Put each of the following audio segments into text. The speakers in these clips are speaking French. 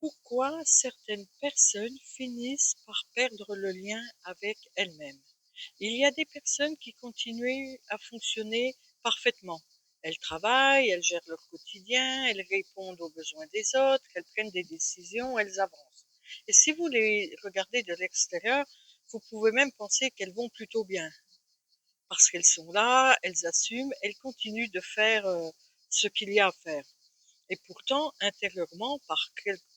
Pourquoi certaines personnes finissent par perdre le lien avec elles-mêmes? Il y a des personnes qui continuent à fonctionner parfaitement. Elles travaillent, elles gèrent leur quotidien, elles répondent aux besoins des autres, elles prennent des décisions, elles avancent. Et si vous les regardez de l'extérieur, vous pouvez même penser qu'elles vont plutôt bien, parce qu'elles sont là, elles assument, elles continuent de faire ce qu'il y a à faire. Et pourtant, intérieurement,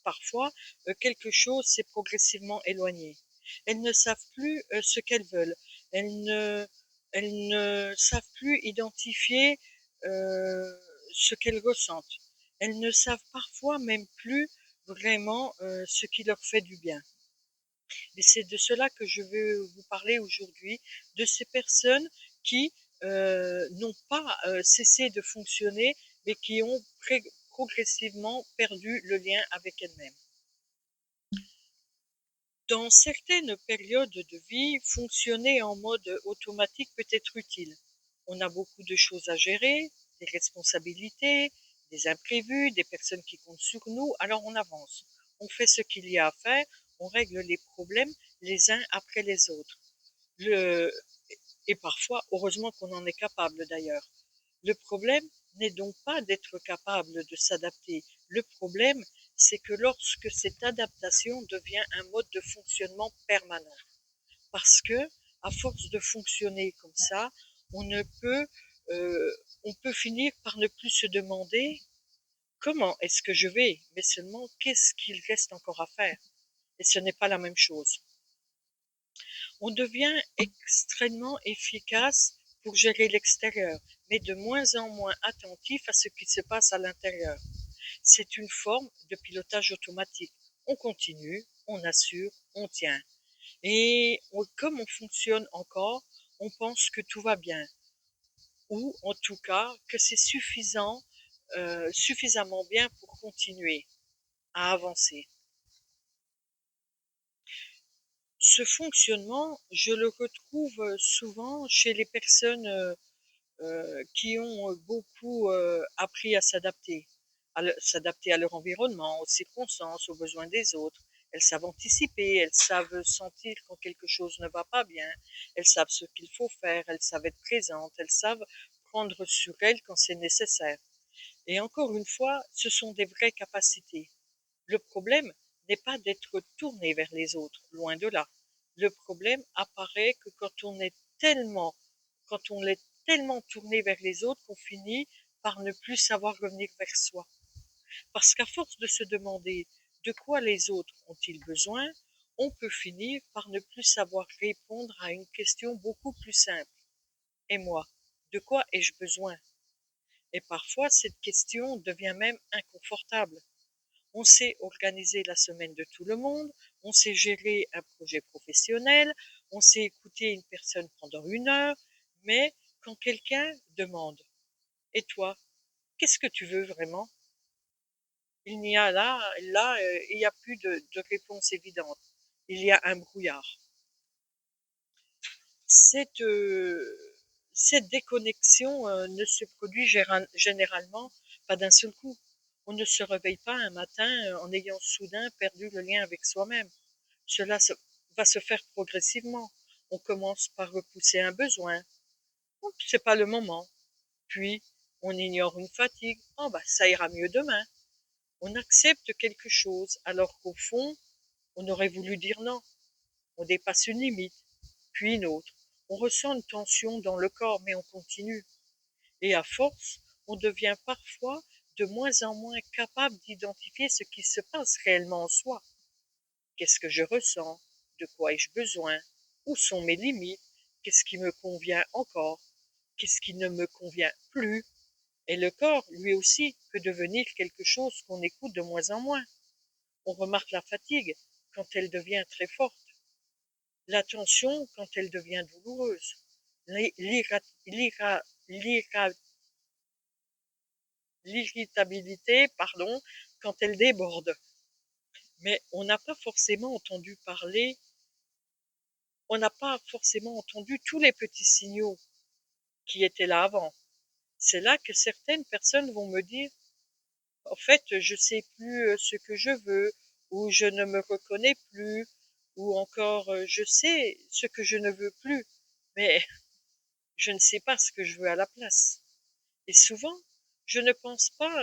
parfois, quelque chose s'est progressivement éloigné. Elles ne savent plus ce qu'elles veulent. Elles ne, elles ne savent plus identifier ce qu'elles ressentent. Elles ne savent parfois même plus vraiment ce qui leur fait du bien. Et c'est de cela que je veux vous parler aujourd'hui, de ces personnes qui n'ont pas cessé de fonctionner, mais qui ont progressivement perdu le lien avec elles-mêmes. Dans certaines périodes de vie, fonctionner en mode automatique peut être utile. On a beaucoup de choses à gérer, des responsabilités, des imprévus, des personnes qui comptent sur nous, alors on avance. On fait ce qu'il y a à faire, on règle les problèmes les uns après les autres. Le... Et parfois, heureusement qu'on en est capable d'ailleurs. Le problème n'est donc pas d'être capable de s'adapter. Le problème, c'est que lorsque cette adaptation devient un mode de fonctionnement permanent. Parce que, à force de fonctionner comme ça, on ne peut, on peut finir par ne plus se demander comment est-ce que je vais, mais seulement qu'est-ce qu'il reste encore à faire. Et ce n'est pas la même chose. On devient extrêmement efficace pour gérer l'extérieur, mais de moins en moins attentif à ce qui se passe à l'intérieur. C'est une forme de pilotage automatique. On continue, on assure, on tient. Et comme on fonctionne encore, on pense que tout va bien, ou en tout cas que c'est suffisant, suffisamment bien pour continuer à avancer. Ce fonctionnement, je le retrouve souvent chez les personnes qui ont beaucoup appris à s'adapter à leur environnement, aux circonstances, aux besoins des autres. Elles savent anticiper, elles savent sentir quand quelque chose ne va pas bien, elles savent ce qu'il faut faire, elles savent être présentes, elles savent prendre sur elles quand c'est nécessaire. Et encore une fois, ce sont des vraies capacités. Le problème n'est pas d'être tourné vers les autres, loin de là. Le problème apparaît que quand on est tellement tourné vers les autres qu'on finit par ne plus savoir revenir vers soi. Parce qu'à force de se demander de quoi les autres ont-ils besoin, on peut finir par ne plus savoir répondre à une question beaucoup plus simple. Et moi, de quoi ai-je besoin? Et parfois, cette question devient même inconfortable. On sait organiser la semaine de tout le monde, on sait gérer un projet professionnel, on sait écouter une personne pendant 1 heure, mais quand quelqu'un demande « Et toi, qu'est-ce que tu veux vraiment ?» Il n'y a il n'y a plus de réponse évidente. Il y a un brouillard. Cette, cette déconnexion ne se produit généralement pas d'un seul coup. On ne se réveille pas un matin en ayant soudain perdu le lien avec soi-même. Cela va se faire progressivement. On commence par repousser un besoin. Oh, c'est pas le moment. Puis, on ignore une fatigue. Oh, bah, ça ira mieux demain. On accepte quelque chose alors qu'au fond, on aurait voulu dire non. On dépasse une limite, puis une autre. On ressent une tension dans le corps, mais on continue. Et à force, on devient parfois de moins en moins capable d'identifier ce qui se passe réellement en soi. Qu'est-ce que je ressens? De quoi ai-je besoin? Où sont mes limites? Qu'est-ce qui me convient encore? Qu'est-ce qui ne me convient plus? Et le corps, lui aussi, peut devenir quelque chose qu'on écoute de moins en moins. On remarque la fatigue quand elle devient très forte, la tension quand elle devient douloureuse, l'irritabilité, pardon, quand elle déborde. Mais on n'a pas forcément entendu tous les petits signaux qui étaient là avant. C'est là que certaines personnes vont me dire, en fait, je sais plus ce que je veux, ou je ne me reconnais plus, ou encore je sais ce que je ne veux plus, mais je ne sais pas ce que je veux à la place. Et souvent, je ne pense pas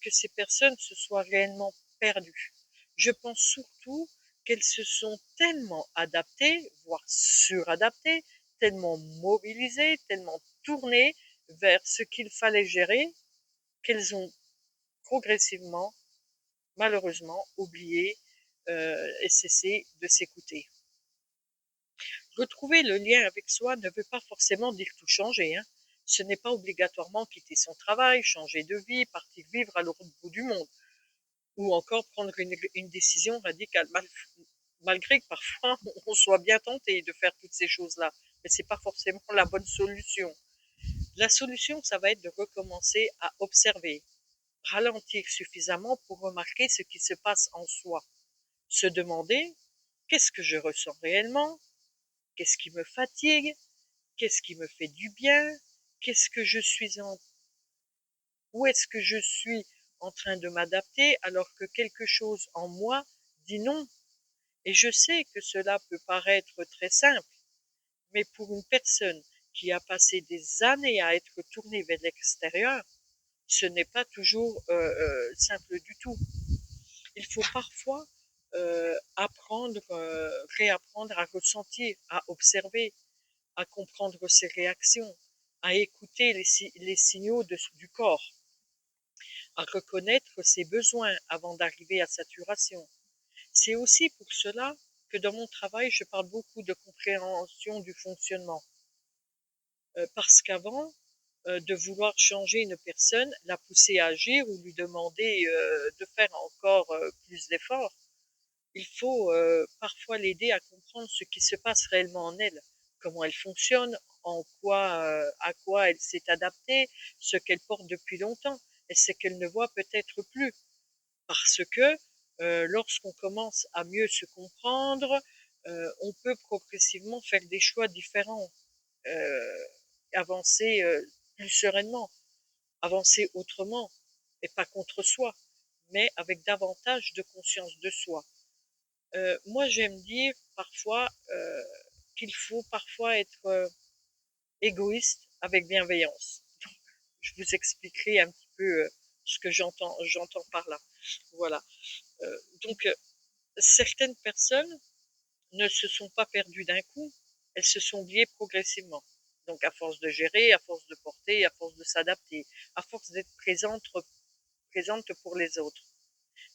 que ces personnes se soient réellement perdues. Je pense surtout qu'elles se sont tellement adaptées, voire suradaptées, tellement mobilisées, tellement tournées vers ce qu'il fallait gérer, qu'elles ont progressivement, malheureusement, oublié et cessé de s'écouter. Retrouver le lien avec soi ne veut pas forcément dire tout changer, hein. Ce n'est pas obligatoirement quitter son travail, changer de vie, partir vivre à l'autre bout du monde, ou encore prendre une décision radicale, malgré que parfois on soit bien tenté de faire toutes ces choses-là. Mais c'est pas forcément la bonne solution. La solution, ça va être de recommencer à observer, ralentir suffisamment pour remarquer ce qui se passe en soi, se demander qu'est-ce que je ressens réellement, qu'est-ce qui me fatigue, qu'est-ce qui me fait du bien, qu'est-ce que je suis en, où est-ce que je suis en train de m'adapter alors que quelque chose en moi dit non. Et je sais que cela peut paraître très simple, mais pour une personne qui a passé des années à être tournée vers l'extérieur, ce n'est pas toujours simple du tout. Il faut parfois apprendre, réapprendre à ressentir, à observer, à comprendre ses réactions, à écouter les signaux du corps, à reconnaître ses besoins avant d'arriver à saturation. C'est aussi pour cela que dans mon travail, je parle beaucoup de compréhension du fonctionnement. Parce qu'avant de vouloir changer une personne, la pousser à agir ou lui demander de faire encore plus d'efforts, il faut parfois l'aider à comprendre ce qui se passe réellement en elle, comment elle fonctionne, à quoi elle s'est adaptée, ce qu'elle porte depuis longtemps et ce qu'elle ne voit peut-être plus. Parce que lorsqu'on commence à mieux se comprendre, on peut progressivement faire des choix différents, euh, avancer plus sereinement, avancer autrement, et pas contre soi, mais avec davantage de conscience de soi. Moi, j'aime dire parfois qu'il faut parfois être égoïste avec bienveillance. Donc, je vous expliquerai un petit peu ce que j'entends par là. Voilà. Donc, certaines personnes ne se sont pas perdues d'un coup, elles se sont liées progressivement. Donc, à force de gérer, à force de porter, à force de s'adapter, à force d'être présente pour les autres.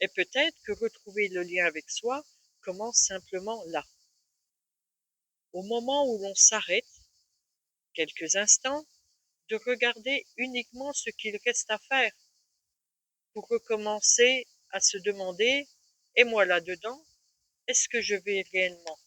Et peut-être que retrouver le lien avec soi commence simplement là. Au moment où l'on s'arrête, quelques instants, de regarder uniquement ce qu'il reste à faire pour recommencer à se demander, et moi là-dedans, est-ce que je vais réellement